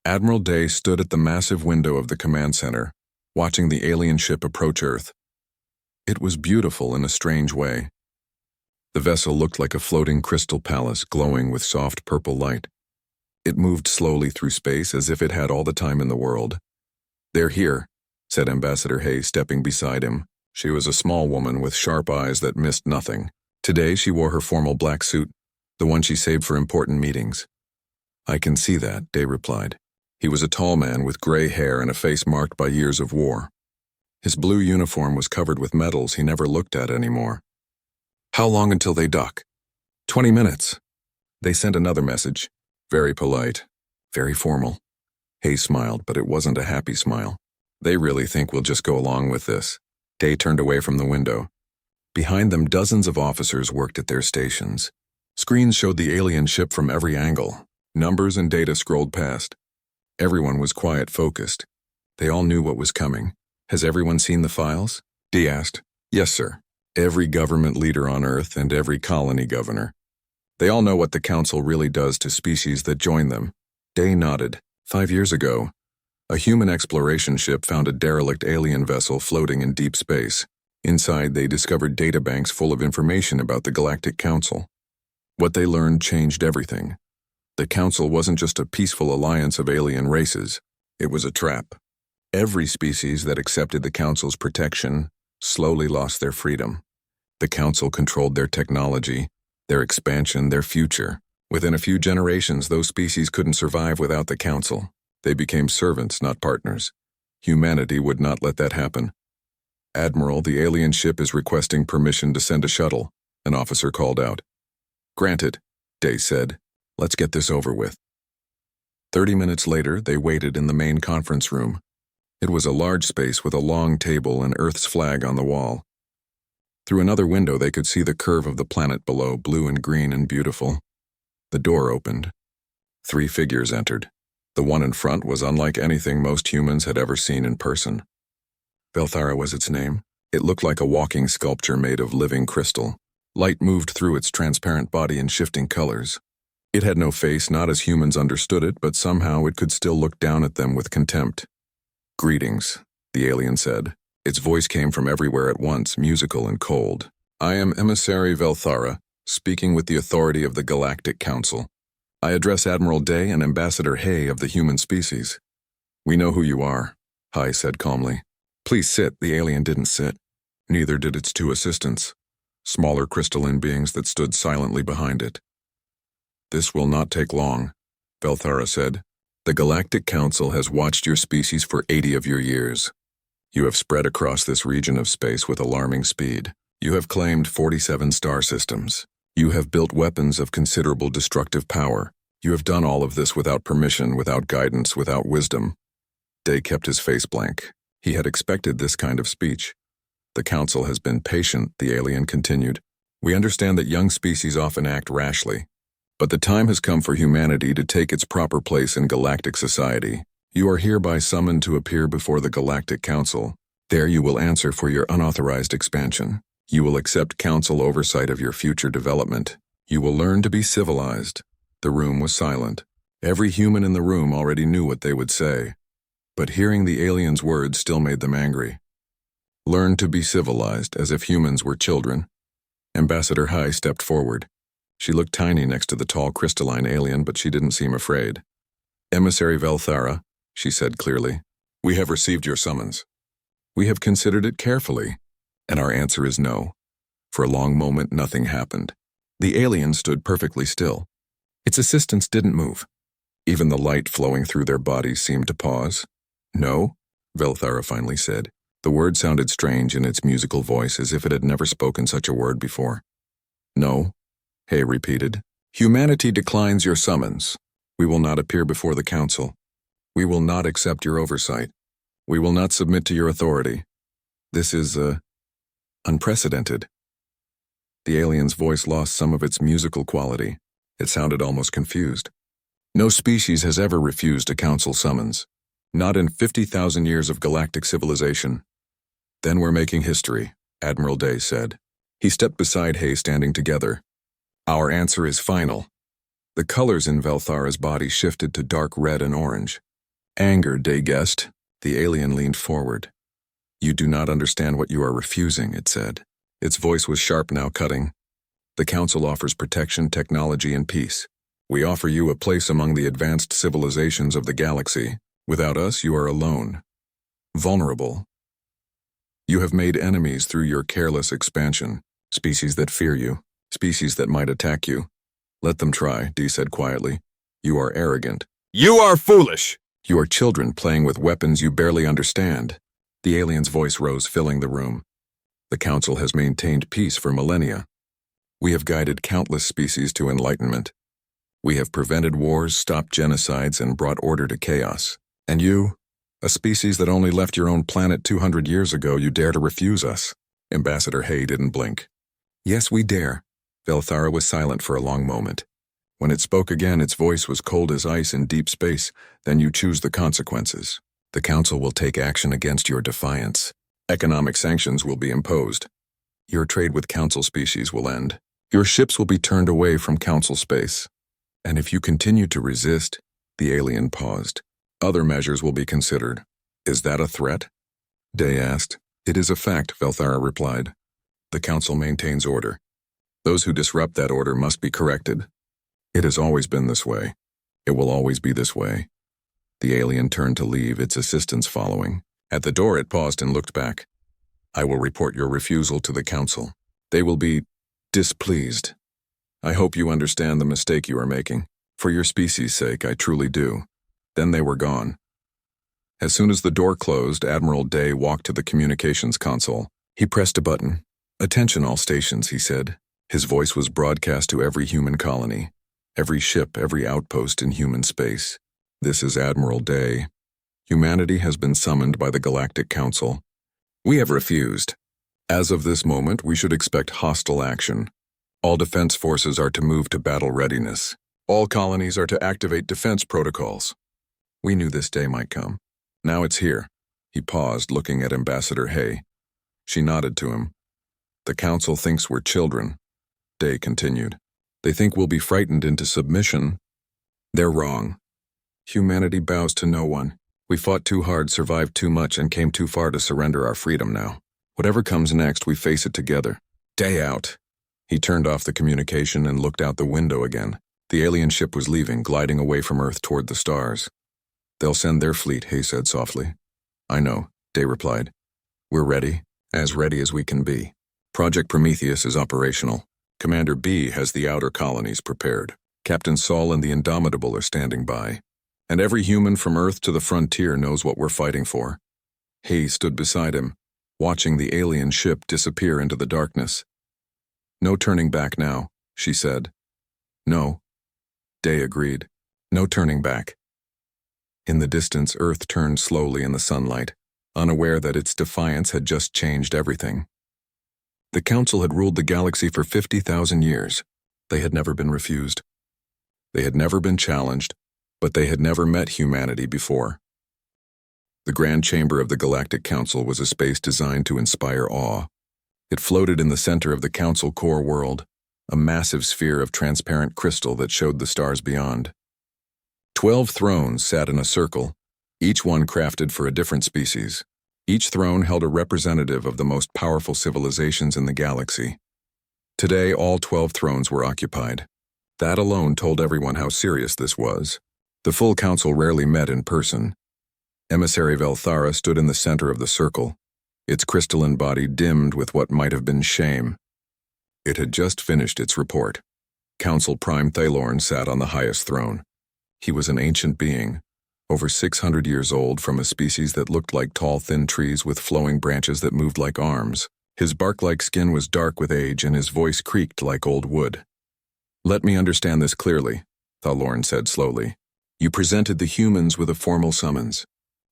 Admiral Day stood at the massive window of the command center, watching the alien ship approach Earth. It was beautiful in a strange way. The vessel looked like a floating crystal palace glowing with soft purple light. It moved slowly through space as if it had all the time in the world. "They're here," said Ambassador Hay, stepping beside him. She was a small woman with sharp eyes that missed nothing. Today she wore her formal black suit, the one she saved for important meetings. "I can see that," Day replied. He was a tall man with gray hair and a face marked by years of war. His blue uniform was covered with medals he never looked at anymore. "How long until they dock?" 20 minutes. They sent another message. Very polite, very formal. Hay smiled, but it wasn't a happy smile. "They really think we'll just go along with this." Day turned away from the window. Behind them, dozens of officers worked at their stations. Screens showed the alien ship from every angle. Numbers and data scrolled past. Everyone was quiet, focused. They all knew what was coming. "Has everyone seen the files?" Dee asked. "Yes, sir. Every government leader on Earth and every colony governor. They all know what the Council really does to species that join them." Day nodded. 5 years ago, a human exploration ship found a derelict alien vessel floating in deep space. Inside, they discovered databanks full of information about the Galactic Council. What they learned changed everything. The Council wasn't just a peaceful alliance of alien races. It was a trap. Every species that accepted the Council's protection slowly lost their freedom. The Council controlled their technology, their expansion, their future. Within a few generations, those species couldn't survive without the Council. They became servants, not partners. Humanity would not let that happen. "Admiral, the alien ship is requesting permission to send a shuttle," an officer called out. "Granted," Day said. "Let's get this over with." 30 minutes later, they waited in the main conference room. It was a large space with a long table and Earth's flag on the wall. Through another window, they could see the curve of the planet below, blue and green and beautiful. The door opened. 3 figures entered. The one in front was unlike anything most humans had ever seen in person. Velthara was its name. It looked like a walking sculpture made of living crystal. Light moved through its transparent body in shifting colors. It had no face, not as humans understood it, but somehow it could still look down at them with contempt. "Greetings," the alien said. Its voice came from everywhere at once, musical and cold. "I am Emissary Velthara, speaking with the authority of the Galactic Council. I address Admiral Day and Ambassador Hay of the human species." "We know who you are," Hay said calmly. "Please sit." The alien didn't sit. Neither did its 2 assistants, smaller crystalline beings that stood silently behind it. "This will not take long," Velthara said. "The Galactic Council has watched your species for 80 of your years. You have spread across this region of space with alarming speed. You have claimed 47 star systems. You have built weapons of considerable destructive power. You have done all of this without permission, without guidance, without wisdom." Day kept his face blank. He had expected this kind of speech. "The Council has been patient," the alien continued. "We understand that young species often act rashly. But the time has come for humanity to take its proper place in galactic society. You are hereby summoned to appear before the Galactic Council. There you will answer for your unauthorized expansion. You will accept Council oversight of your future development. You will learn to be civilized." The room was silent. Every human in the room already knew what they would say. But hearing the alien's words still made them angry. "Learn to be civilized, as if humans were children." Ambassador Hay stepped forward. She looked tiny next to the tall crystalline alien, but she didn't seem afraid. "Emissary Velthara," she said clearly, "we have received your summons. We have considered it carefully, and our answer is no." For a long moment, nothing happened. The alien stood perfectly still. Its assistants didn't move. Even the light flowing through their bodies seemed to pause. "No," Velthara finally said. The word sounded strange in its musical voice, as if it had never spoken such a word before. "No," Hay repeated. "Humanity declines your summons. We will not appear before the Council. We will not accept your oversight. We will not submit to your authority. This is, unprecedented." The alien's voice lost some of its musical quality. It sounded almost confused. "No species has ever refused a Council summons. Not in 50,000 years of galactic civilization." "Then we're making history," Admiral Day said. He stepped beside Hay, standing together. "Our answer is final." The colors in Velthara's body shifted to dark red and orange. Anger, Day guessed. The alien leaned forward. You do not understand what you are refusing, it said. Its voice was sharp now, cutting. The Council offers protection, technology, and peace. We offer you a place among the advanced civilizations of the galaxy. Without us, you are alone. Vulnerable. You have made enemies through your careless expansion. Species that fear you. Species that might attack you. Let them try, Dee said quietly. You are arrogant. You are foolish! You are children playing with weapons you barely understand. The alien's voice rose, filling the room. The Council has maintained peace for millennia. We have guided countless species to enlightenment. We have prevented wars, stopped genocides, and brought order to chaos. And you, a species that only left your own planet 200 years ago, you dare to refuse us. Ambassador Hay didn't blink. Yes, we dare. Velthara was silent for a long moment. When it spoke again, its voice was cold as ice in deep space. Then you choose the consequences. The Council will take action against your defiance. Economic sanctions will be imposed. Your trade with Council species will end. Your ships will be turned away from Council space. And if you continue to resist, the alien paused. Other measures will be considered. Is that a threat? Day asked. It is a fact, Velthara replied. The Council maintains order. Those who disrupt that order must be corrected. It has always been this way. It will always be this way. The alien turned to leave, its assistants following. At the door it paused and looked back. I will report your refusal to the Council. They will be displeased. I hope you understand the mistake you are making. For your species' sake, I truly do. Then they were gone. As soon as the door closed, Admiral Day walked to the communications console. He pressed a button. Attention all stations, he said. His voice was broadcast to every human colony. Every ship, every outpost in human space. This is Admiral Day. Humanity has been summoned by the Galactic Council. We have refused. As of this moment, we should expect hostile action. All defense forces are to move to battle readiness. All colonies are to activate defense protocols. We knew this day might come. Now it's here. He paused, looking at Ambassador Hay. She nodded to him. The Council thinks we're children. Day continued. They think we'll be frightened into submission. They're wrong. Humanity bows to no one. We fought too hard, survived too much, and came too far to surrender our freedom now. Whatever comes next, we face it together. Day out. He turned off the communication and looked out the window again. The alien ship was leaving, gliding away from Earth toward the stars. They'll send their fleet, Hay said softly. I know, Day replied. We're ready as we can be. Project Prometheus is operational. Commander B has the outer colonies prepared. Captain Saul and the Indomitable are standing by. And every human from Earth to the frontier knows what we're fighting for. Hay stood beside him, watching the alien ship disappear into the darkness. No turning back now, she said. No. Day agreed. No turning back. In the distance, Earth turned slowly in the sunlight, unaware that its defiance had just changed everything. The Council had ruled the galaxy for 50,000 years. They had never been refused. They had never been challenged, but they had never met humanity before. The Grand Chamber of the Galactic Council was a space designed to inspire awe. It floated in the center of the Council core world, a massive sphere of transparent crystal that showed the stars beyond. 12 thrones sat in a circle, each one crafted for a different species. Each throne held a representative of the most powerful civilizations in the galaxy. Today, all 12 thrones were occupied. That alone told everyone how serious this was. The full council rarely met in person. Emissary Velthara stood in the center of the circle, its crystalline body dimmed with what might have been shame. It had just finished its report. Council Prime Thalorn sat on the highest throne. He was an ancient being, over 600 years old, from a species that looked like tall, thin trees with flowing branches that moved like arms. His bark-like skin was dark with age, and his voice creaked like old wood. Let me understand this clearly, Thalorn said slowly. You presented the humans with a formal summons.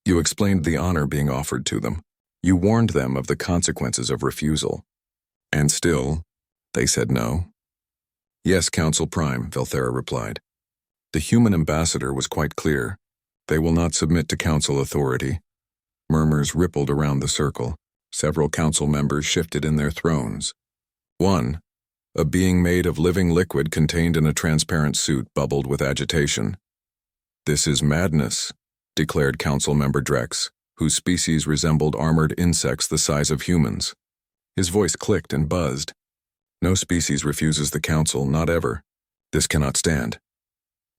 You explained the honor being offered to them. You warned them of the consequences of refusal. And still, they said no. Yes, Council Prime, Velthara replied. The human ambassador was quite clear. They will not submit to council authority. Murmurs rippled around the circle. Several council members shifted in their thrones. One, a being made of living liquid contained in a transparent suit, bubbled with agitation. This is madness, declared Council Member Drex, whose species resembled armored insects the size of humans. His voice clicked and buzzed. No species refuses the Council, not ever. This cannot stand.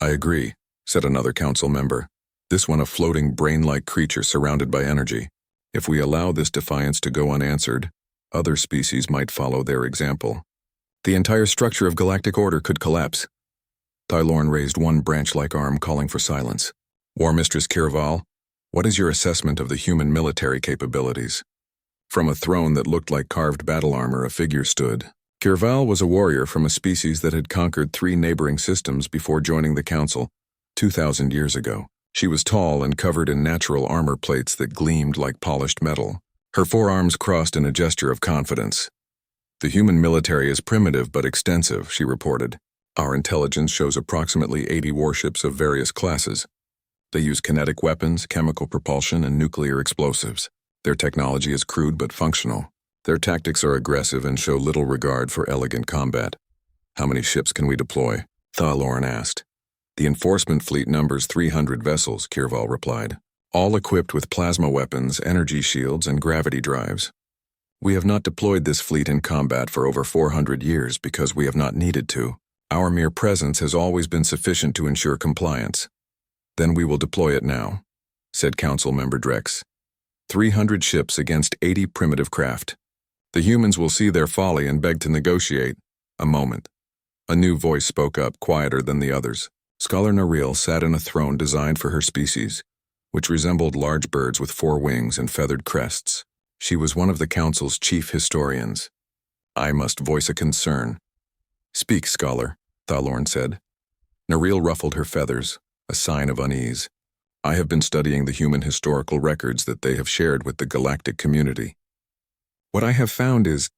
I agree, said another Council member. This one a floating brain-like creature surrounded by energy. If we allow this defiance to go unanswered, other species might follow their example. The entire structure of galactic order could collapse. Tylorn raised one branch-like arm, calling for silence. War Mistress Kirval, what is your assessment of the human military capabilities? From a throne that looked like carved battle armor, a figure stood. Kirval was a warrior from a species that had conquered 3 neighboring systems before joining the Council 2,000 years ago. She was tall and covered in natural armor plates that gleamed like polished metal. Her forearms crossed in a gesture of confidence. The human military is primitive but extensive, she reported. Our intelligence shows approximately 80 warships of various classes. They use kinetic weapons, chemical propulsion, and nuclear explosives. Their technology is crude but functional. Their tactics are aggressive and show little regard for elegant combat. How many ships can we deploy? Tylorn asked. The enforcement fleet numbers 300 vessels, Kirval replied, all equipped with plasma weapons, energy shields, and gravity drives. We have not deployed this fleet in combat for over 400 years because we have not needed to. Our mere presence has always been sufficient to ensure compliance. Then we will deploy it now, said Council Member Drex. 300 ships against 80 primitive craft. The humans will see their folly and beg to negotiate. A moment. A new voice spoke up, quieter than the others. Scholar Naril sat in a throne designed for her species, which resembled large birds with 4 wings and feathered crests. She was one of the Council's chief historians. I must voice a concern. Speak, Scholar, Tylorn said. Naril ruffled her feathers, a sign of unease. I have been studying the human historical records that they have shared with the galactic community. What I have found is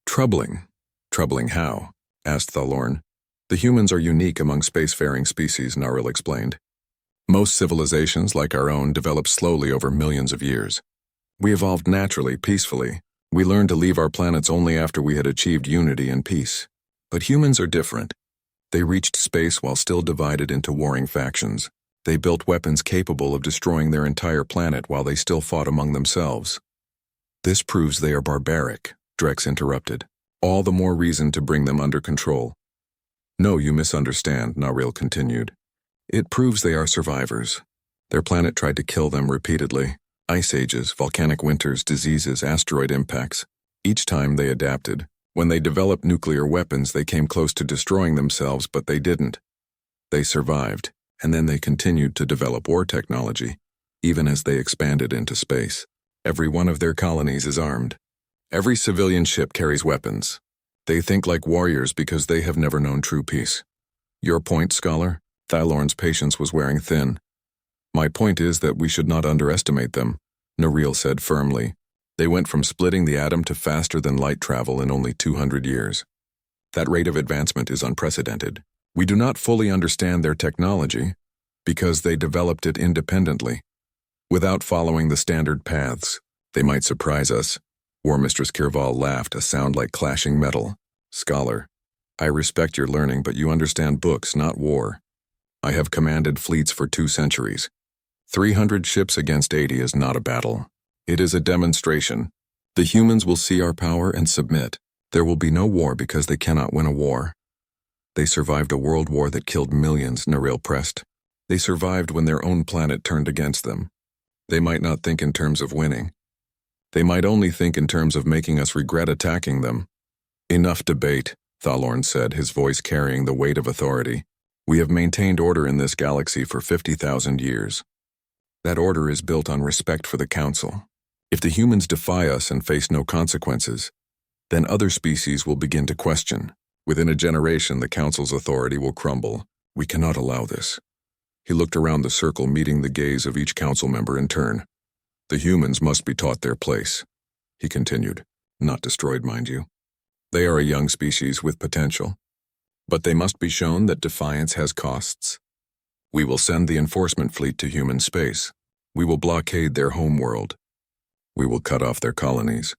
troubling. Troubling how? Asked Tylorn. The humans are unique among spacefaring species, Naril explained. Most civilizations, like our own, develop slowly over millions of years. We evolved naturally, peacefully. We learned to leave our planets only after we had achieved unity and peace. But humans are different. They reached space while still divided into warring factions. They built weapons capable of destroying their entire planet while they still fought among themselves. This proves they are barbaric, Drex interrupted. All the more reason to bring them under control. No, you misunderstand, Naril continued. It proves they are survivors. Their planet tried to kill them repeatedly. Ice ages, volcanic winters, diseases, asteroid impacts. Each time they adapted. When they developed nuclear weapons, they came close to destroying themselves, but they didn't. They survived, and then they continued to develop war technology, even as they expanded into space. Every one of their colonies is armed. Every civilian ship carries weapons. They think like warriors because they have never known true peace. Your point, Scholar? Tylorn's patience was wearing thin. My point is that we should not underestimate them, Naril said firmly. They went from splitting the atom to faster than light travel in only 200 years. That rate of advancement is unprecedented. We do not fully understand their technology because they developed it independently, without following the standard paths. They might surprise us. War Mistress Kirval laughed, a sound like clashing metal. Scholar, I respect your learning, but you understand books, not war. I have commanded fleets for 2 centuries. 300 ships against 80 is not a battle. It is a demonstration. The humans will see our power and submit. There will be no war because they cannot win a war. They survived a world war that killed millions, Naril pressed. They survived when their own planet turned against them. They might not think in terms of winning. They might only think in terms of making us regret attacking them. Enough debate, Tylorn said, his voice carrying the weight of authority. We have maintained order in this galaxy for 50,000 years. That order is built on respect for the Council. If the humans defy us and face no consequences, then other species will begin to question. Within a generation, the Council's authority will crumble. We cannot allow this. He looked around the circle, meeting the gaze of each Council member in turn. The humans must be taught their place, he continued. Not destroyed, mind you. They are a young species with potential. But they must be shown that defiance has costs. We will send the enforcement fleet to human space. We will blockade their homeworld. We will cut off their colonies.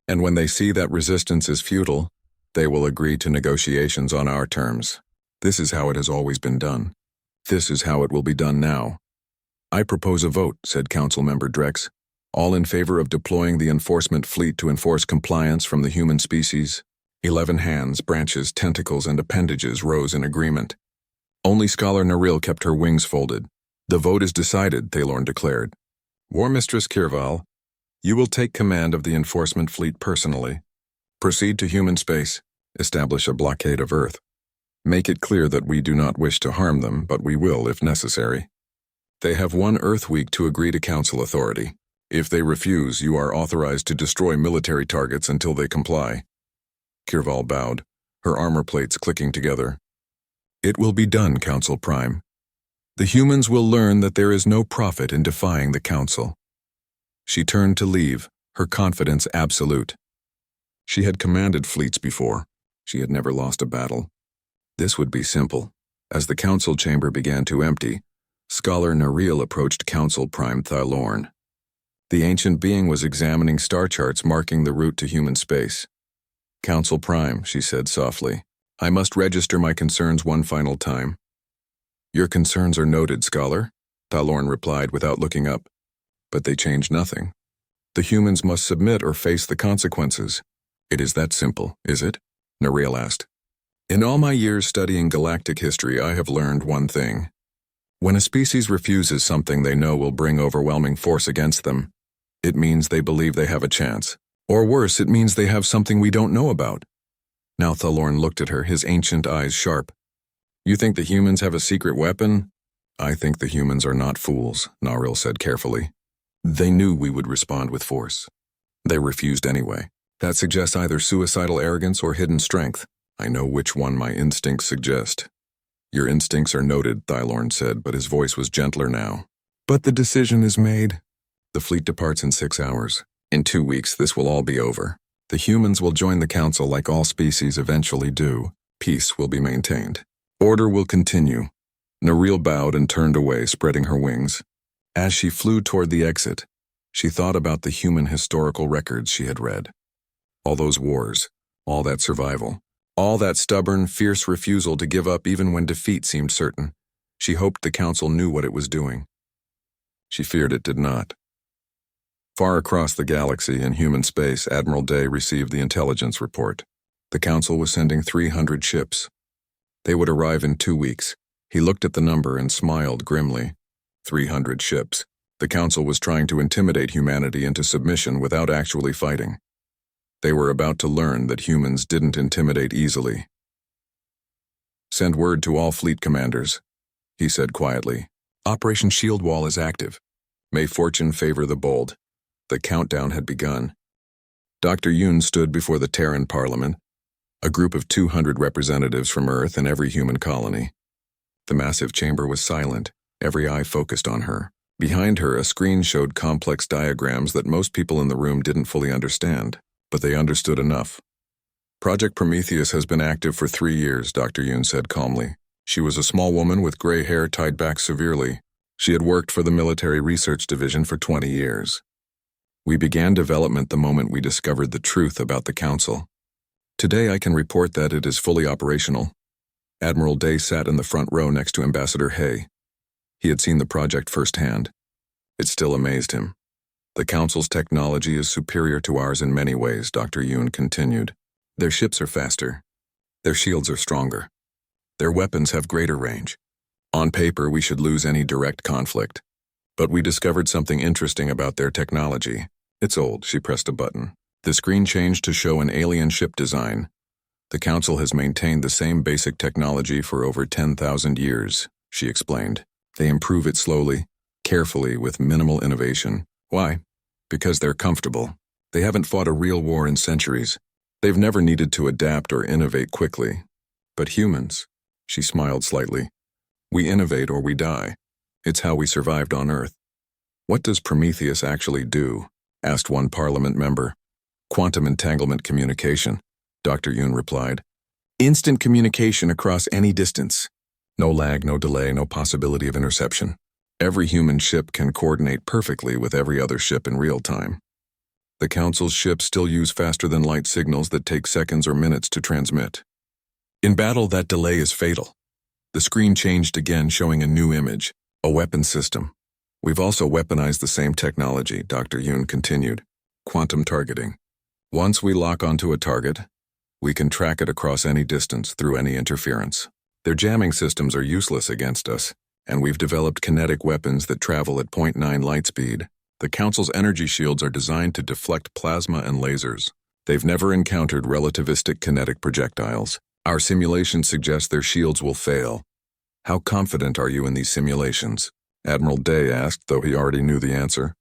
And when they see that resistance is futile, they will agree to negotiations on our terms. This is how it has always been done. This is how it will be done now. I propose a vote, said Council Member Drex. All in favor of deploying the enforcement fleet to enforce compliance from the human species? 11 hands, branches, tentacles, and appendages rose in agreement. Only Scholar Naril kept her wings folded. The vote is decided, Thalorn declared. War Mistress Kirval, you will take command of the enforcement fleet personally. Proceed to human space. Establish a blockade of Earth. Make it clear that we do not wish to harm them, but we will if necessary. They have 1 Earth week to agree to Council authority. If they refuse, you are authorized to destroy military targets until they comply. Kirval bowed, her armor plates clicking together. It will be done, Council Prime. The humans will learn that there is no profit in defying the Council. She turned to leave, her confidence absolute. She had commanded fleets before. She had never lost a battle. This would be simple. As the Council chamber began to empty, Scholar Naril approached Council Prime Thalorn. The ancient being was examining star charts marking the route to human space. Council Prime, she said softly, I must register my concerns one final time. Your concerns are noted, Scholar, Thalorn replied without looking up. But they change nothing. The humans must submit or face the consequences. It is that simple, is it? Naril asked. In all my years studying galactic history, I have learned one thing. When a species refuses something they know will bring overwhelming force against them, it means they believe they have a chance. Or worse, it means they have something we don't know about. Now Thalorn looked at her, his ancient eyes sharp. You think the humans have a secret weapon? I think the humans are not fools, Naril said carefully. They knew we would respond with force. They refused anyway. That suggests either suicidal arrogance or hidden strength. I know which one my instincts suggest. Your instincts are noted, Thalorn said, but his voice was gentler now. But the decision is made. The fleet departs in 6 hours. In 2 weeks, this will all be over. The humans will join the Council like all species eventually do. Peace will be maintained. Order will continue. Naril bowed and turned away, spreading her wings. As she flew toward the exit, she thought about the human historical records she had read. All those wars, all that survival, all that stubborn, fierce refusal to give up even when defeat seemed certain. She hoped the Council knew what it was doing. She feared it did not. Far across the galaxy in human space, Admiral Day received the intelligence report. The Council was sending 300 ships. They would arrive in 2 weeks. He looked at the number and smiled grimly. 300 ships. The Council was trying to intimidate humanity into submission without actually fighting. They were about to learn that humans didn't intimidate easily. Send word to all fleet commanders, he said quietly. Operation Shield Wall is active. May fortune favor the bold. The countdown had begun. Dr. Yoon stood before the Terran Parliament, a group of 200 representatives from Earth and every human colony. The massive chamber was silent, every eye focused on her. Behind her, a screen showed complex diagrams that most people in the room didn't fully understand, but they understood enough. Project Prometheus has been active for 3 years, Dr. Yoon said calmly. She was a small woman with gray hair tied back severely. She had worked for the Military Research Division for 20 years. We began development the moment we discovered the truth about the Council. Today I can report that it is fully operational. Admiral Day sat in the front row next to Ambassador Hay. He had seen the project firsthand. It still amazed him. The Council's technology is superior to ours in many ways, Dr. Yoon continued. Their ships are faster. Their shields are stronger. Their weapons have greater range. On paper, we should lose any direct conflict. But we discovered something interesting about their technology. It's old, she pressed a button. The screen changed to show an alien ship design. The Council has maintained the same basic technology for over 10,000 years, she explained. They improve it slowly, carefully, with minimal innovation. Why? Because they're comfortable. They haven't fought a real war in centuries. They've never needed to adapt or innovate quickly. But humans, she smiled slightly, we innovate or we die. It's how we survived on Earth. What does Prometheus actually do? Asked one Parliament member. Quantum entanglement communication, Dr. Yoon replied. Instant communication across any distance. No lag, no delay, no possibility of interception. Every human ship can coordinate perfectly with every other ship in real time. The Council's ships still use faster-than-light signals that take seconds or minutes to transmit. In battle, that delay is fatal. The screen changed again, showing a new image, a weapon system. We've also weaponized the same technology, Dr. Yoon continued. Quantum targeting. Once we lock onto a target, we can track it across any distance through any interference. Their jamming systems are useless against us, and we've developed kinetic weapons that travel at 0.9 light speed. The Council's energy shields are designed to deflect plasma and lasers. They've never encountered relativistic kinetic projectiles. Our simulations suggest their shields will fail. How confident are you in these simulations? Admiral Day asked, though he already knew the answer.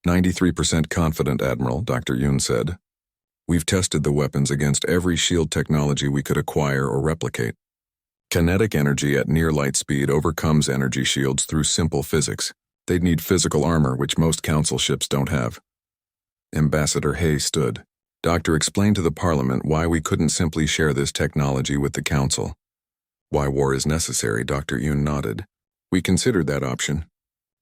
93% confident, Admiral, Dr. Yoon said. We've tested the weapons against every shield technology we could acquire or replicate. Kinetic energy at near light speed overcomes energy shields through simple physics. They'd need physical armor, which most Council ships don't have. Ambassador Hay stood. Doctor explained to the Parliament why we couldn't simply share this technology with the Council. Why war is necessary, Dr. Yoon nodded. We considered that option,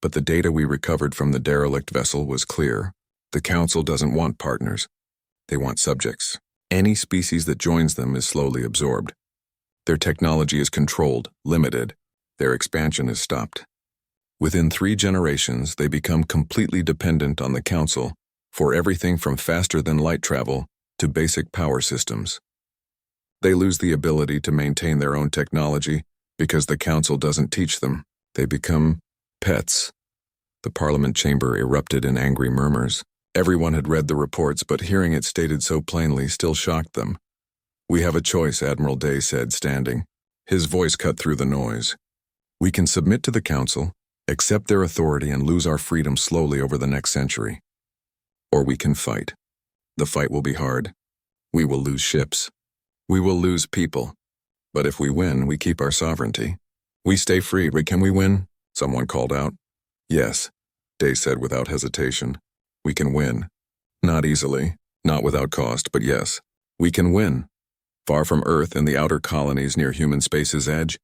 but the data we recovered from the derelict vessel was clear. The Council doesn't want partners. They want subjects. Any species that joins them is slowly absorbed. Their technology is controlled, limited. Their expansion is stopped. Within 3 generations, they become completely dependent on the Council for everything from faster-than-light travel to basic power systems. They lose the ability to maintain their own technology because the Council doesn't teach them. They become pets. The Parliament chamber erupted in angry murmurs. Everyone had read the reports, but hearing it stated so plainly still shocked them. We have a choice, Admiral Day said, standing. His voice cut through the noise. We can submit to the Council, accept their authority, and lose our freedom slowly over the next century. Or we can fight. The fight will be hard. We will lose ships. We will lose people. But if we win, we keep our sovereignty. We stay free. Can we win? Someone called out. Yes, Day said without hesitation. We can win. Not easily, not without cost, but yes, we can win. Far from Earth in the outer colonies near human space's edge,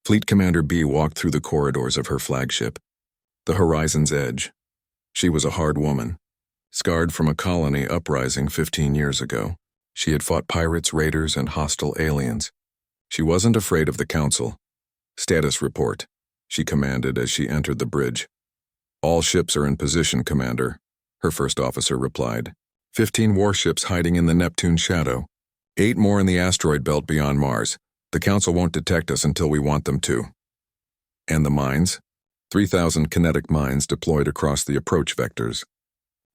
Fleet Commander B walked through the corridors of her flagship, the horizon's edge. She was a hard woman, scarred from a colony uprising 15 years ago. She had fought pirates, raiders, and hostile aliens. She wasn't afraid of the Council. Status report, she commanded as she entered the bridge. All ships are in position, Commander, her first officer replied. 15 warships hiding in the Neptune shadow. 8 more in the asteroid belt beyond Mars. The Council won't detect us until we want them to. And the mines? 3,000 kinetic mines deployed across the approach vectors.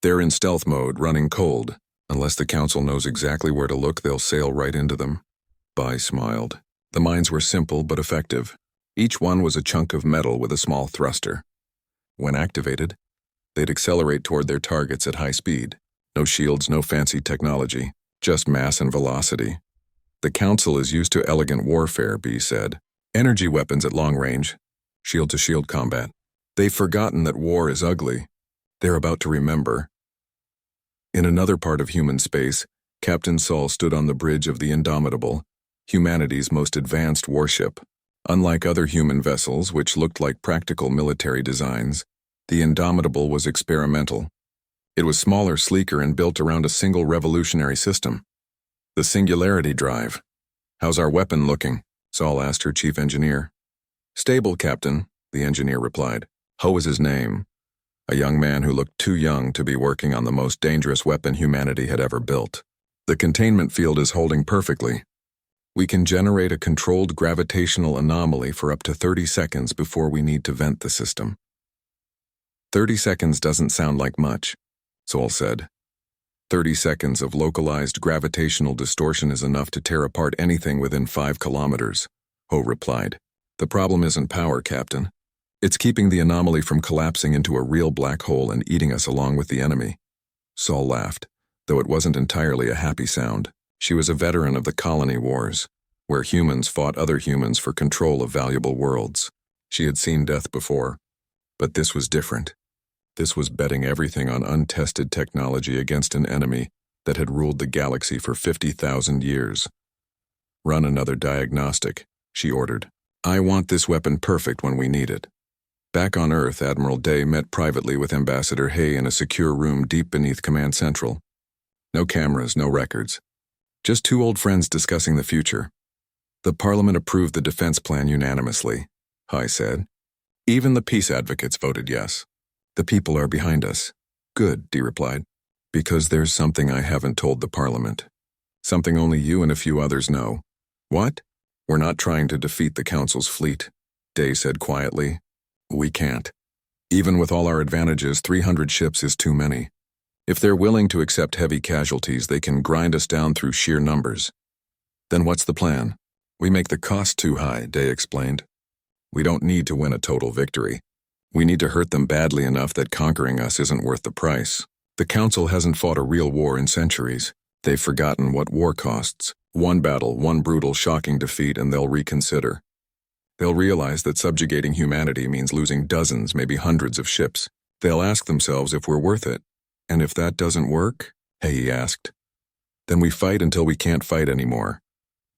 They're in stealth mode, running cold. Unless the Council knows exactly where to look, they'll sail right into them. Bai smiled. The mines were simple but effective. Each one was a chunk of metal with a small thruster. When activated, they'd accelerate toward their targets at high speed. No shields, no fancy technology, just mass and velocity. The Council is used to elegant warfare, B said. Energy weapons at long range, shield-to-shield combat. They've forgotten that war is ugly. They're about to remember. In another part of human space, Captain Saul stood on the bridge of the Indomitable, humanity's most advanced warship. Unlike other human vessels, which looked like practical military designs, the Indomitable was experimental. It was smaller, sleeker, and built around a single revolutionary system. The Singularity Drive. How's our weapon looking? Saul asked her chief engineer. Stable, Captain, the engineer replied. Ho was his name, a young man who looked too young to be working on the most dangerous weapon humanity had ever built. The containment field is holding perfectly. We can generate a controlled gravitational anomaly for up to 30 seconds before we need to vent the system. 30 seconds doesn't sound like much, Saul said. 30 seconds of localized gravitational distortion is enough to tear apart anything within 5 kilometers, Ho replied. The problem isn't power, Captain. It's keeping the anomaly from collapsing into a real black hole and eating us along with the enemy. Saul laughed, though it wasn't entirely a happy sound. She was a veteran of the colony wars, where humans fought other humans for control of valuable worlds. She had seen death before, but this was different. This was betting everything on untested technology against an enemy that had ruled the galaxy for 50,000 years. Run another diagnostic, she ordered. I want this weapon perfect when we need it. Back on Earth, Admiral Day met privately with Ambassador Hay in a secure room deep beneath Command Central. No cameras, no records. Just 2 old friends discussing the future. The Parliament approved the defense plan unanimously, Hay said. Even the peace advocates voted yes. The people are behind us. Good, Dee replied. Because there's something I haven't told the Parliament. Something only you and a few others know. What? We're not trying to defeat the Council's fleet, Day said quietly. We can't. Even with all our advantages, 300 ships is too many. If they're willing to accept heavy casualties, they can grind us down through sheer numbers. Then what's the plan? We make the cost too high, Day explained. We don't need to win a total victory. We need to hurt them badly enough that conquering us isn't worth the price. The Council hasn't fought a real war in centuries. They've forgotten what war costs. One battle, one brutal, shocking defeat, and they'll reconsider. They'll realize that subjugating humanity means losing dozens, maybe hundreds of ships. They'll ask themselves if we're worth it. And if that doesn't work, he asked, then we fight until we can't fight anymore.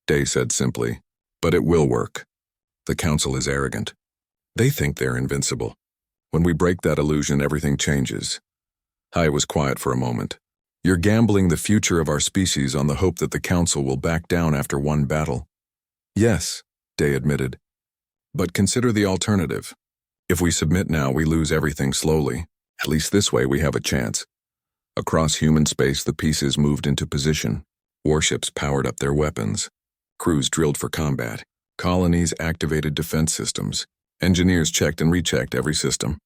Day said simply, but it will work. The Council is arrogant. They think they're invincible. When we break that illusion, everything changes. Hai was quiet for a moment. You're gambling the future of our species on the hope that the Council will back down after one battle. Yes, Day admitted. But consider the alternative. If we submit now, we lose everything slowly. At least this way we have a chance. Across human space, the pieces moved into position. Warships powered up their weapons. Crews drilled for combat. Colonies activated defense systems. Engineers checked and rechecked every system.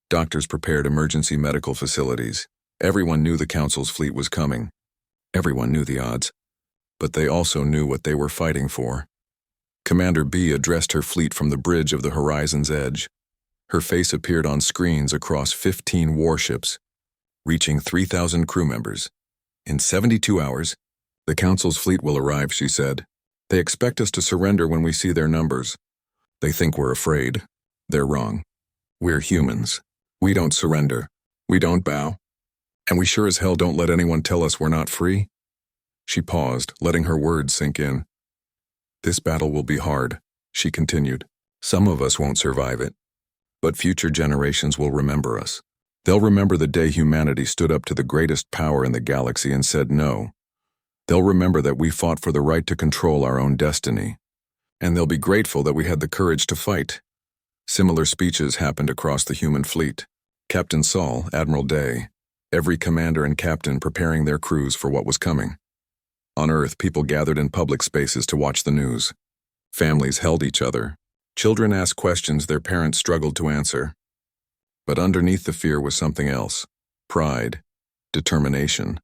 Doctors prepared emergency medical facilities. Everyone knew the Council's fleet was coming. Everyone knew the odds. But they also knew what they were fighting for. Commander B addressed her fleet from the bridge of the horizon's edge. Her face appeared on screens across 15 warships, reaching 3,000 crew members. In 72 hours, the Council's fleet will arrive, she said. They expect us to surrender when we see their numbers. They think we're afraid. They're wrong. We're humans. We don't surrender. We don't bow. And we sure as hell don't let anyone tell us we're not free. She paused, letting her words sink in. This battle will be hard, she continued. Some of us won't survive it. But future generations will remember us. They'll remember the day humanity stood up to the greatest power in the galaxy and said no. They'll remember that we fought for the right to control our own destiny. And they'll be grateful that we had the courage to fight. Similar speeches happened across the human fleet. Captain Saul, Admiral Day, every commander and captain preparing their crews for what was coming. On Earth, people gathered in public spaces to watch the news. Families held each other. Children asked questions their parents struggled to answer. But underneath the fear was something else. Pride, determination,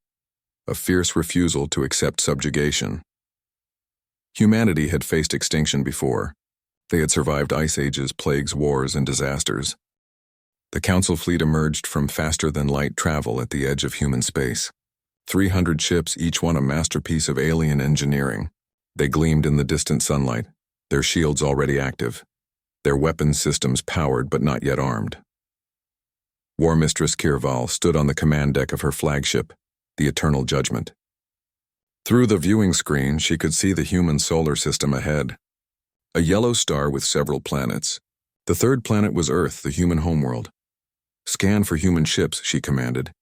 a fierce refusal to accept subjugation. Humanity had faced extinction before. They had survived ice ages, plagues, wars, and disasters. The Council fleet emerged from faster-than-light travel at the edge of human space. 300 ships, each one a masterpiece of alien engineering. They gleamed in the distant sunlight, their shields already active, their weapons systems powered but not yet armed. War Mistress Kirval stood on the command deck of her flagship, the Eternal Judgment. Through the viewing screen, she could see the human solar system ahead. A yellow star with several planets. The third planet was Earth, the human homeworld. Scan for human ships, she commanded.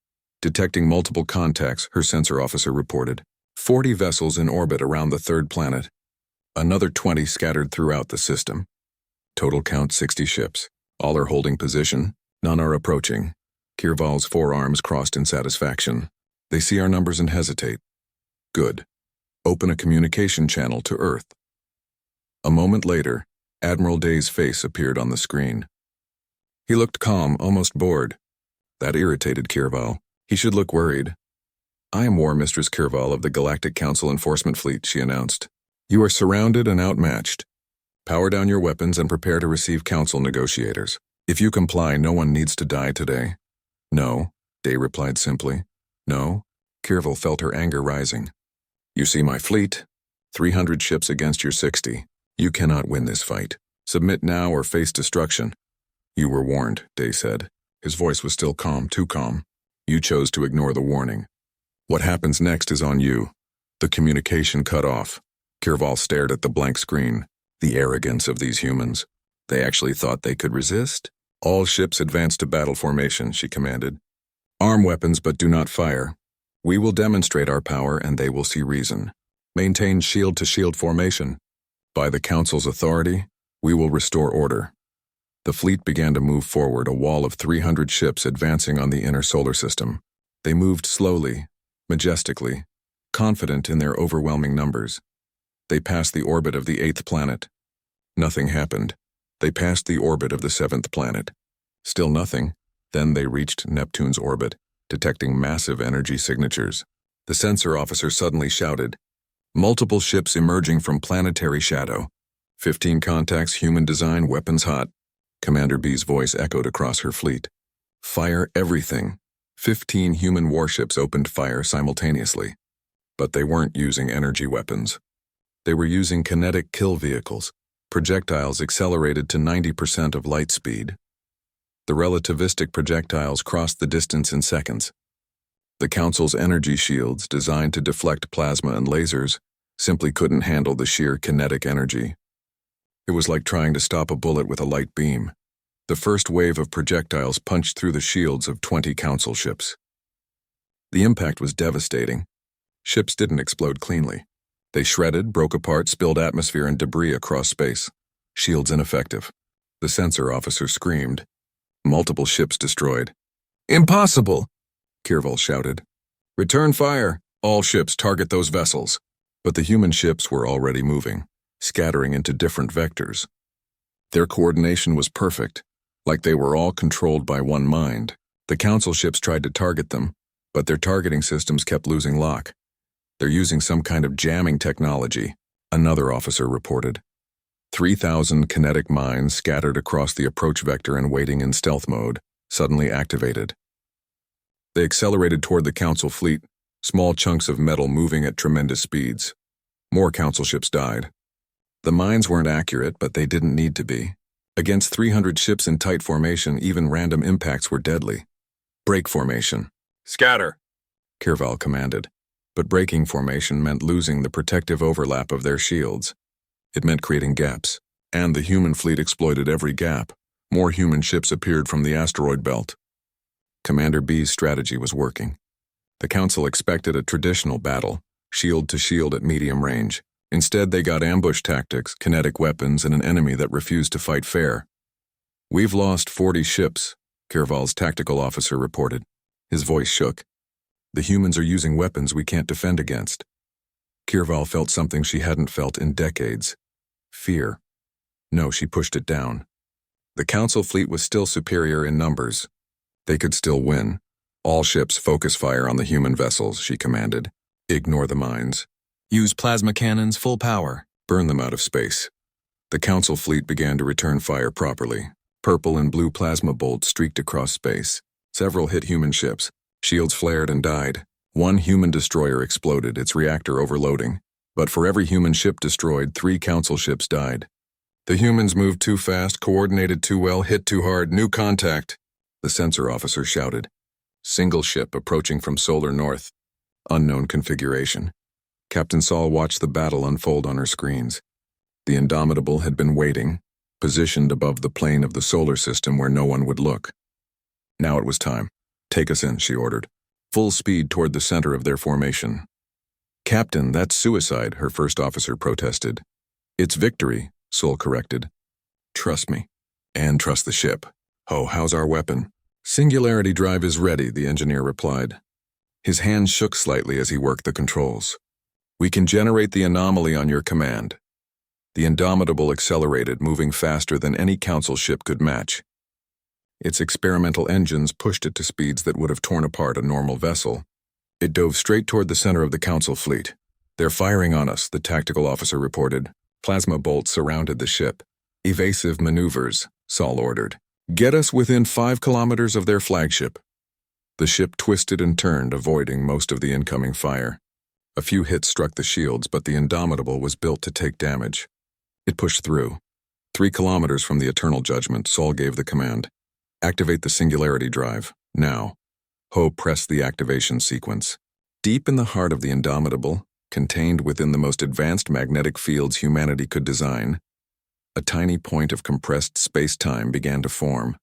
Detecting multiple contacts, her sensor officer reported. 40 vessels in orbit around the third planet. Another 20 scattered throughout the system. Total count 60 ships. All are holding position. None are approaching. Kirval's forearms crossed in satisfaction. They see our numbers and hesitate. Good. Open a communication channel to Earth. A moment later, Admiral Day's face appeared on the screen. He looked calm, almost bored. That irritated Kirval. He should look worried. I am War Mistress Kirval of the Galactic Council Enforcement Fleet, she announced. You are surrounded and outmatched. Power down your weapons and prepare to receive Council negotiators. If you comply, no one needs to die today. No, Day replied simply. No. Kirval felt her anger rising. You see my fleet? 300 ships against your 60. You cannot win this fight. Submit now or face destruction. You were warned, Day said. His voice was still calm, too calm. You chose to ignore the warning. What happens next is on you. The communication cut off. Kirval stared at the blank screen. The arrogance of these humans. They actually thought they could resist? All ships advance to battle formation, she commanded. Arm weapons but do not fire. We will demonstrate our power and they will see reason. Maintain shield-to-shield formation. By the Council's authority, we will restore order. The fleet began to move forward, a wall of 300 ships advancing on the inner solar system. They moved slowly, majestically, confident in their overwhelming numbers. They passed the orbit of the 8th planet. Nothing happened. They passed the orbit of the 7th planet. Still nothing. Then they reached Neptune's orbit, detecting massive energy signatures. The sensor officer suddenly shouted, "Multiple ships emerging from planetary shadow. 15 contacts, human design, weapons hot." Commander B's voice echoed across her fleet. "Fire everything." 15 human warships opened fire simultaneously. But they weren't using energy weapons. They were using kinetic kill vehicles, projectiles accelerated to 90% of light speed. The relativistic projectiles crossed the distance in seconds. The Council's energy shields, designed to deflect plasma and lasers, simply couldn't handle the sheer kinetic energy. It was like trying to stop a bullet with a light beam. The first wave of projectiles punched through the shields of 20 Council ships. The impact was devastating. Ships didn't explode cleanly. They shredded, broke apart, spilled atmosphere and debris across space. Shields ineffective. The sensor officer screamed. Multiple ships destroyed. "Impossible!" Kirval shouted. "Return fire! All ships target those vessels." But the human ships were already moving, scattering into different vectors. Their coordination was perfect, like they were all controlled by one mind. The Council ships tried to target them, but their targeting systems kept losing lock. "They're using some kind of jamming technology," another officer reported. 3,000 kinetic mines scattered across the approach vector and waiting in stealth mode, suddenly activated. They accelerated toward the Council fleet, small chunks of metal moving at tremendous speeds. More Council ships died. The mines weren't accurate, but they didn't need to be. Against 300 ships in tight formation, even random impacts were deadly. "Break formation." "Scatter," Kirval commanded. But breaking formation meant losing the protective overlap of their shields. It meant creating gaps, and the human fleet exploited every gap. More human ships appeared from the asteroid belt. Commander B's strategy was working. The Council expected a traditional battle, shield to shield at medium range. Instead, they got ambush tactics, kinetic weapons, and an enemy that refused to fight fair. "We've lost 40 ships," Kirval's tactical officer reported. His voice shook. "The humans are using weapons we can't defend against." Kirval felt something she hadn't felt in decades. Fear. No, she pushed it down. The Council fleet was still superior in numbers. They could still win. "All ships focus fire on the human vessels," she commanded. "Ignore the mines. Use plasma cannons full power. Burn them out of space." The Council fleet began to return fire properly. Purple and blue plasma bolts streaked across space. Several hit human ships. Shields flared and died. One human destroyer exploded, its reactor overloading. But for every human ship destroyed, 3 Council ships died. "The humans moved too fast, coordinated too well, hit too hard. New contact," the sensor officer shouted. Single ship approaching from solar north. Unknown configuration. Captain Saul watched the battle unfold on her screens. The Indomitable had been waiting, positioned above the plane of the solar system where no one would look. Now it was time. "Take us in," she ordered. Full speed toward the center of their formation. "Captain, that's suicide," her first officer protested. "It's victory," Saul corrected. "Trust me. And trust the ship." "Oh, how's our weapon?" "Singularity drive is ready," the engineer replied. His hand shook slightly as he worked the controls. "We can generate the anomaly on your command." The Indomitable accelerated, moving faster than any Council ship could match. Its experimental engines pushed it to speeds that would have torn apart a normal vessel. It dove straight toward the center of the Council fleet. "They're firing on us," the tactical officer reported. Plasma bolts surrounded the ship. "Evasive maneuvers," Saul ordered. "Get us within 5 kilometers of their flagship." The ship twisted and turned, avoiding most of the incoming fire. A few hits struck the shields, but the Indomitable was built to take damage. It pushed through. 3 kilometers from the Eternal Judgment, Saul gave the command. "Activate the Singularity drive, now." Ho pressed the activation sequence. Deep in the heart of the Indomitable, contained within the most advanced magnetic fields humanity could design, a tiny point of compressed space-time began to form.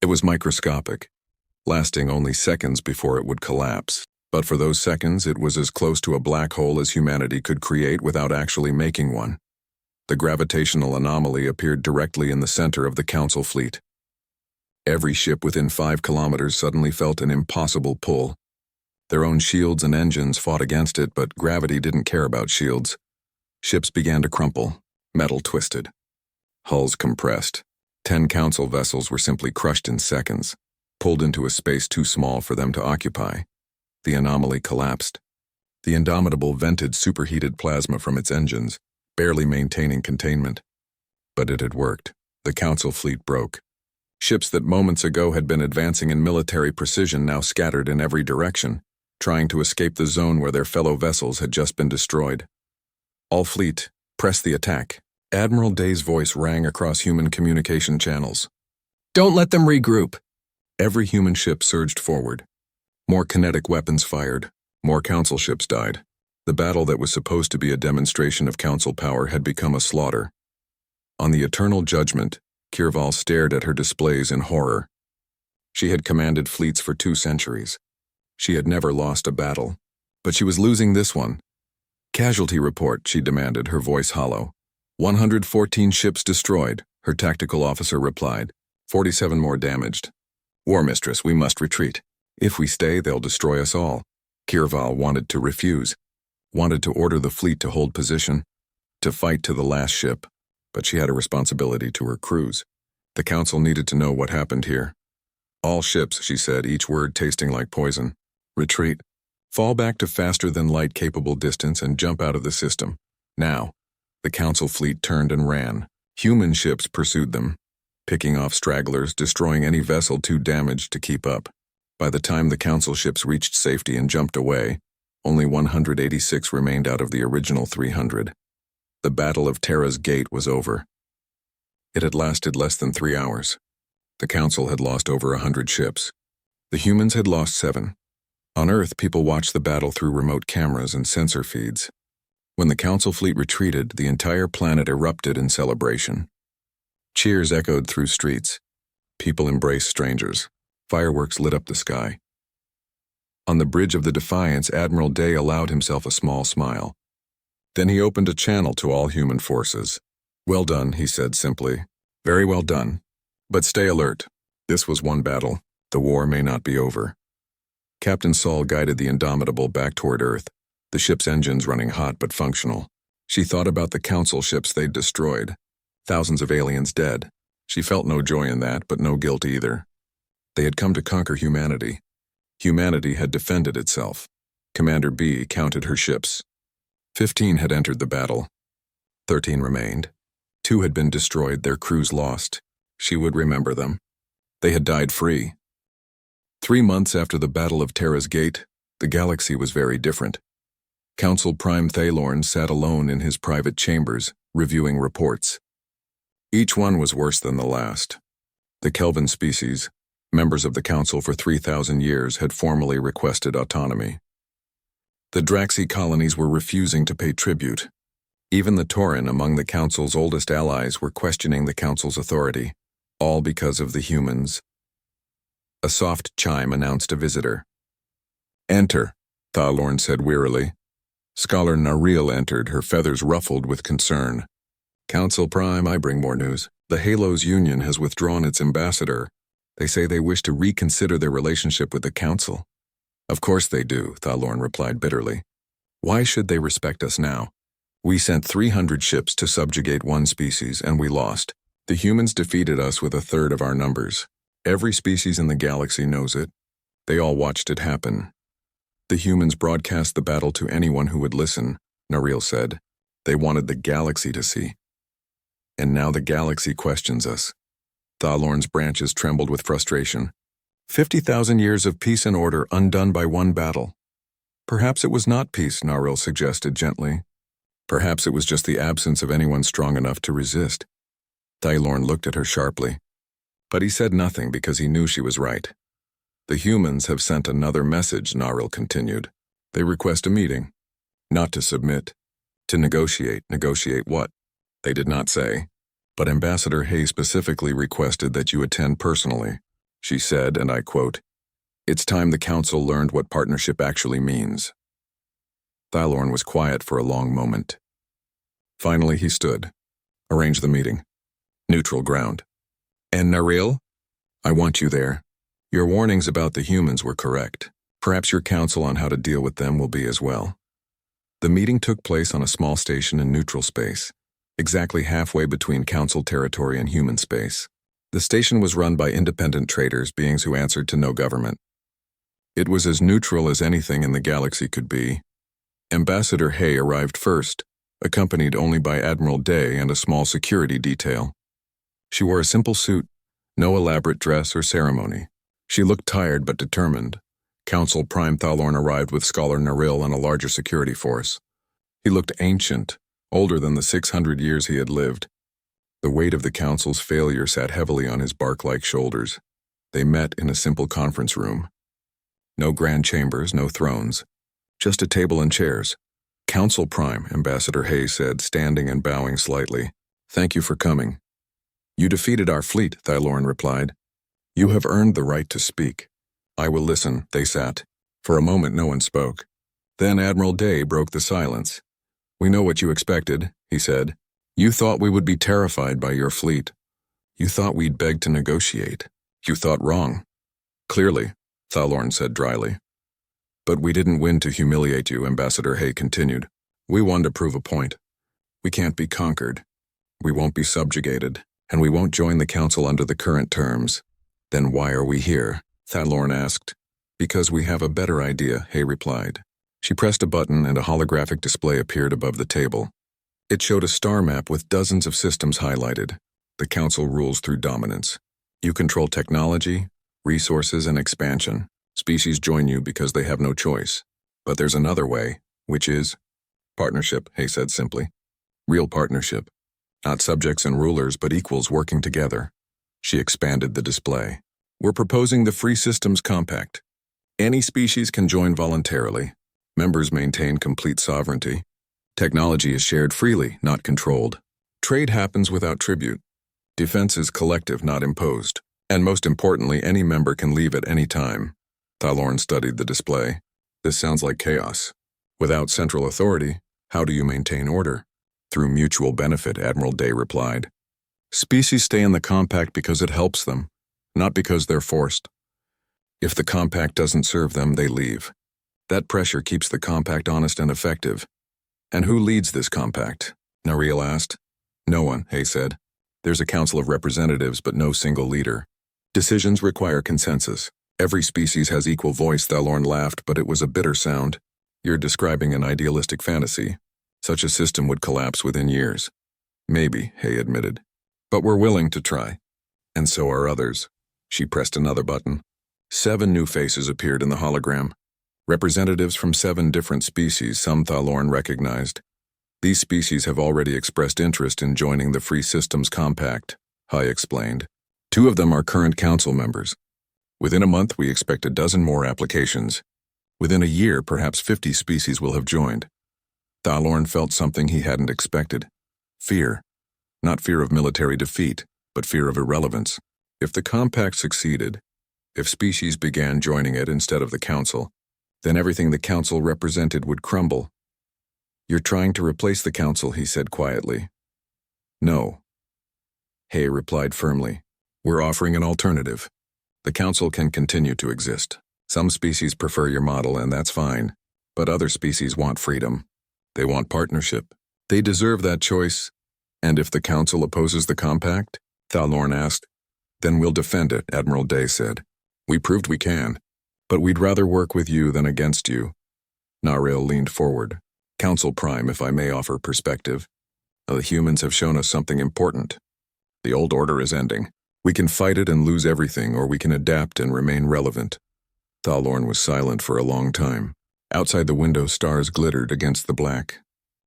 It was microscopic, lasting only seconds before it would collapse. But for those seconds, it was as close to a black hole as humanity could create without actually making one. The gravitational anomaly appeared directly in the center of the Council fleet. Every ship within 5 kilometers suddenly felt an impossible pull. Their own shields and engines fought against it, but gravity didn't care about shields. Ships began to crumple, metal twisted. Hulls compressed. 10 Council vessels were simply crushed in seconds, pulled into a space too small for them to occupy. The anomaly collapsed. The Indomitable vented superheated plasma from its engines, barely maintaining containment. But it had worked. The Council fleet broke. Ships that moments ago had been advancing in military precision now scattered in every direction, trying to escape the zone where their fellow vessels had just been destroyed. All fleet, press the attack. Admiral Day's voice rang across human communication channels. Don't let them regroup. Every human ship surged forward. More kinetic weapons fired. More Council ships died. The battle that was supposed to be a demonstration of Council power had become a slaughter. On the Eternal Judgment, Kirval stared at her displays in horror. She had commanded fleets for 2 centuries. She had never lost a battle. But she was losing this one. Casualty report, she demanded, her voice hollow. 114 ships destroyed, her tactical officer replied. 47 more damaged. War Mistress, we must retreat. If we stay, they'll destroy us all. Kirval wanted to refuse, wanted to order the fleet to hold position, to fight to the last ship, but she had a responsibility to her crews. The Council needed to know what happened here. All ships, she said, each word tasting like poison. Retreat. Fall back to faster-than-light capable distance and jump out of the system. Now. The Council fleet turned and ran. Human ships pursued them, picking off stragglers, destroying any vessel too damaged to keep up. By the time the Council ships reached safety and jumped away, only 186 remained out of the original 300. The Battle of Terra's Gate was over. It had lasted less than 3 hours. The Council had lost over 100 ships. The humans had lost 7. On Earth, people watched the battle through remote cameras and sensor feeds. When the Council fleet retreated, the entire planet erupted in celebration. Cheers echoed through streets. People embraced strangers. Fireworks lit up the sky. On the bridge of the Defiance, Admiral Day allowed himself a small smile. Then he opened a channel to all human forces. Well done, he said simply. Very well done. But stay alert. This was one battle. The war may not be over. Captain Saul guided the Indomitable back toward Earth, the ship's engines running hot but functional. She thought about the Council ships they'd destroyed. Thousands of aliens dead. She felt no joy in that, but no guilt either. They had come to conquer humanity. Humanity had defended itself. Commander B counted her ships. 15 had entered the battle. 13 remained. 2 had been destroyed, their crews lost. She would remember them. They had died free. 3 months after the Battle of Terra's Gate, the galaxy was very different. Council Prime Thalorn sat alone in his private chambers, reviewing reports. Each one was worse than the last. The Kelvin species, members of the Council for 3,000 years, had formally requested autonomy. The Draxi colonies were refusing to pay tribute. Even the Tauren, among the Council's oldest allies, were questioning the Council's authority, all because of the humans. A soft chime announced a visitor. Enter, Thalorn said wearily. Scholar Naril entered, her feathers ruffled with concern. Council Prime, I bring more news. The Halos Union has withdrawn its ambassador. They say they wish to reconsider their relationship with the Council. Of course they do, Thalorn replied bitterly. Why should they respect us now? We sent 300 ships to subjugate one species, and we lost. The humans defeated us with 1/3 of our numbers. Every species in the galaxy knows it. They all watched it happen. The humans broadcast the battle to anyone who would listen, Naril said. They wanted the galaxy to see. And now the galaxy questions us. Thalorn's branches trembled with frustration. 50,000 years of peace and order undone by one battle. Perhaps it was not peace, Naril suggested gently. Perhaps it was just the absence of anyone strong enough to resist. Thalorn looked at her sharply. But he said nothing because he knew she was right. The humans have sent another message, Naril continued. They request a meeting. Not to submit. To negotiate. Negotiate what? They did not say. But Ambassador Hay specifically requested that you attend personally. She said, and I quote, "It's time the Council learned what partnership actually means." Thalorn was quiet for a long moment. Finally he stood. Arrange the meeting. Neutral ground. And Naril? I want you there. Your warnings about the humans were correct. Perhaps your counsel on how to deal with them will be as well. The meeting took place on a small station in neutral space, exactly halfway between council territory and human space. The station was run by independent traders, beings who answered to no government. It was as neutral as anything in the galaxy could be. Ambassador Hay arrived first, accompanied only by Admiral Day and a small security detail. She wore a simple suit, no elaborate dress or ceremony. She looked tired but determined. Council Prime Thalorn arrived with Scholar Naril and a larger security force. He looked ancient, older than the 600 years he had lived. The weight of the Council's failure sat heavily on his bark-like shoulders. They met in a simple conference room. No grand chambers, no thrones. Just a table and chairs. Council Prime, Ambassador Hay said, standing and bowing slightly. Thank you for coming. You defeated our fleet, Thalorn replied. You have earned the right to speak. I will listen, they sat. For a moment no one spoke. Then Admiral Day broke the silence. We know what you expected, he said. You thought we would be terrified by your fleet. You thought we'd beg to negotiate. You thought wrong. Clearly, Thalorn said dryly. But we didn't win to humiliate you, Ambassador Hay continued. We won to prove a point. We can't be conquered. We won't be subjugated, and we won't join the Council under the current terms. Then why are we here? Thalorn asked. Because we have a better idea, Hay replied. She pressed a button and a holographic display appeared above the table. It showed a star map with dozens of systems highlighted. The Council rules through dominance. You control technology, resources, and expansion. Species join you because they have no choice. But there's another way, which is partnership, Hay said simply. Real partnership. Not subjects and rulers, but equals working together. She expanded the display. We're proposing the Free Systems Compact. Any species can join voluntarily. Members maintain complete sovereignty. Technology is shared freely, not controlled. Trade happens without tribute. Defense is collective, not imposed. And most importantly, any member can leave at any time. Thalorn studied the display. This sounds like chaos. Without central authority, how do you maintain order? Through mutual benefit, Admiral Day replied. Species stay in the compact because it helps them, not because they're forced. If the compact doesn't serve them, they leave. That pressure keeps the compact honest and effective. And who leads this compact? Naril asked. No one, Hay said. There's a council of representatives, but no single leader. Decisions require consensus. Every species has equal voice, Thalorn laughed, but it was a bitter sound. You're describing an idealistic fantasy. Such a system would collapse within years. Maybe, Hay admitted. But we're willing to try. And so are others. She pressed another button. 7 new faces appeared in the hologram. Representatives from 7 different species, some Thalorn recognized. These species have already expressed interest in joining the Free Systems Compact, Hay explained. 2 of them are current council members. Within a month, we expect a dozen more applications. Within a year, perhaps 50 species will have joined. Thalorn felt something he hadn't expected. Fear. Not fear of military defeat, but fear of irrelevance. If the compact succeeded, if species began joining it instead of the council, then everything the council represented would crumble. You're trying to replace the council, he said quietly. No. Hay replied firmly. We're offering an alternative. The council can continue to exist. Some species prefer your model, and that's fine. But other species want freedom. They want partnership. They deserve that choice. And if the council opposes the compact? Thalorn asked. Then we'll defend it, Admiral Day said. We proved we can. But we'd rather work with you than against you. Naril leaned forward. Council Prime, if I may offer perspective. The humans have shown us something important. The old order is ending. We can fight it and lose everything, or we can adapt and remain relevant. Thalorn was silent for a long time. Outside the window, stars glittered against the black.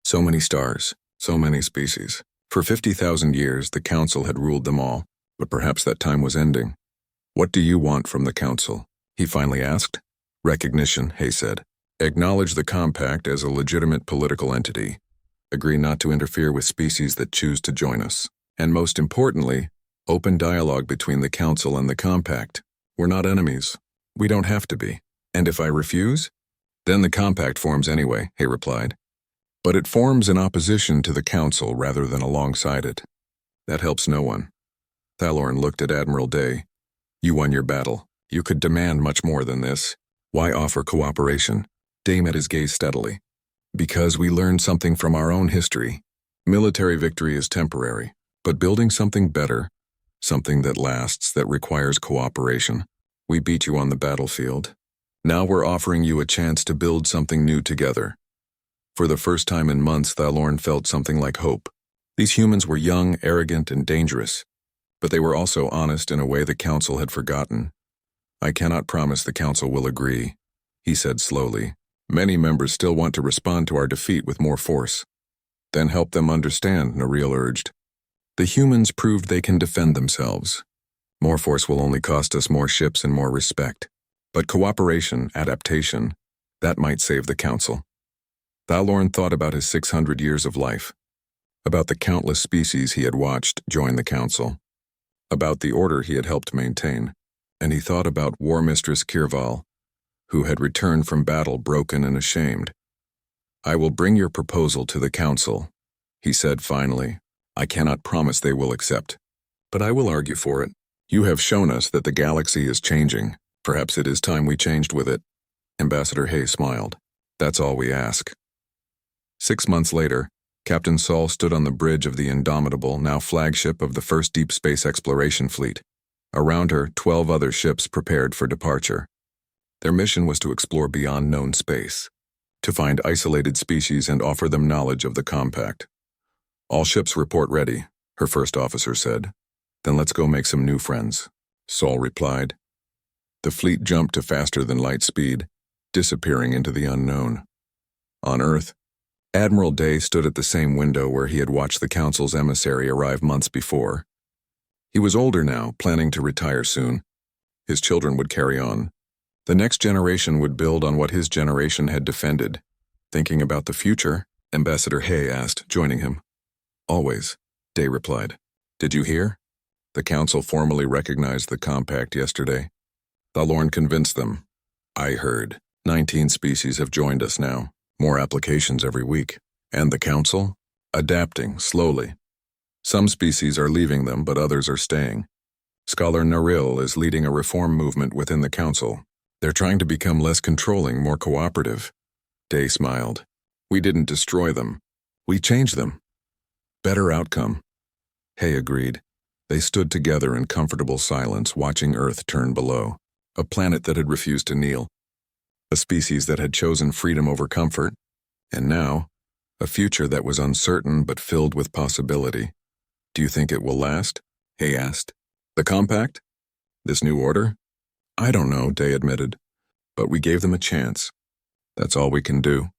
So many stars, so many species. For 50,000 years, the council had ruled them all, but perhaps that time was ending. What do you want from the council? He finally asked. Recognition, Hay said. Acknowledge the compact as a legitimate political entity. Agree not to interfere with species that choose to join us. And most importantly, open dialogue between the council and the compact. We're not enemies. We don't have to be. And if I refuse? Then the compact forms anyway, Hay replied. But it forms in opposition to the council rather than alongside it. That helps no one. Thalorn looked at Admiral Day. You won your battle. You could demand much more than this. Why offer cooperation? Day met his gaze steadily. Because we learned something from our own history. Military victory is temporary, but building something better, something that lasts, that requires cooperation. We beat you on the battlefield. Now we're offering you a chance to build something new together. For the first time in months, Thalorn felt something like hope. These humans were young, arrogant, and dangerous, but they were also honest in a way the Council had forgotten. I cannot promise the Council will agree, he said slowly. Many members still want to respond to our defeat with more force. Then help them understand, Nareel urged. The humans proved they can defend themselves. More force will only cost us more ships and more respect. But cooperation, adaptation, that might save the Council. Thalorn thought about his 600 years of life, about the countless species he had watched join the Council, about the order he had helped maintain, and he thought about War Mistress Kirval, who had returned from battle broken and ashamed. I will bring your proposal to the Council, he said finally. I cannot promise they will accept, but I will argue for it. You have shown us that the galaxy is changing. Perhaps it is time we changed with it. Ambassador Hay smiled. That's all we ask. 6 months later, Captain Saul stood on the bridge of the Indomitable, now flagship of the first deep space exploration fleet. Around her, 12 other ships prepared for departure. Their mission was to explore beyond known space, to find isolated species and offer them knowledge of the compact. All ships report ready, her first officer said. Then let's go make some new friends, Saul replied. The fleet jumped to faster than light speed, disappearing into the unknown. On Earth, Admiral Day stood at the same window where he had watched the Council's emissary arrive months before. He was older now, planning to retire soon. His children would carry on. The next generation would build on what his generation had defended. Thinking about the future, Ambassador Hay asked, joining him. Always, Day replied. Did you hear? The Council formally recognized the compact yesterday. Thalorn convinced them. I heard. 19 species have joined us now. More applications every week. And the Council? Adapting, slowly. Some species are leaving them, but others are staying. Scholar Nareel is leading a reform movement within the Council. They're trying to become less controlling, more cooperative. Day smiled. We didn't destroy them. We changed them. Better outcome. Hay agreed. They stood together in comfortable silence, watching Earth turn below. A planet that had refused to kneel. A species that had chosen freedom over comfort. And now, a future that was uncertain but filled with possibility. Do you think it will last? Hay asked. The compact? This new order? I don't know, Day admitted. But we gave them a chance. That's all we can do.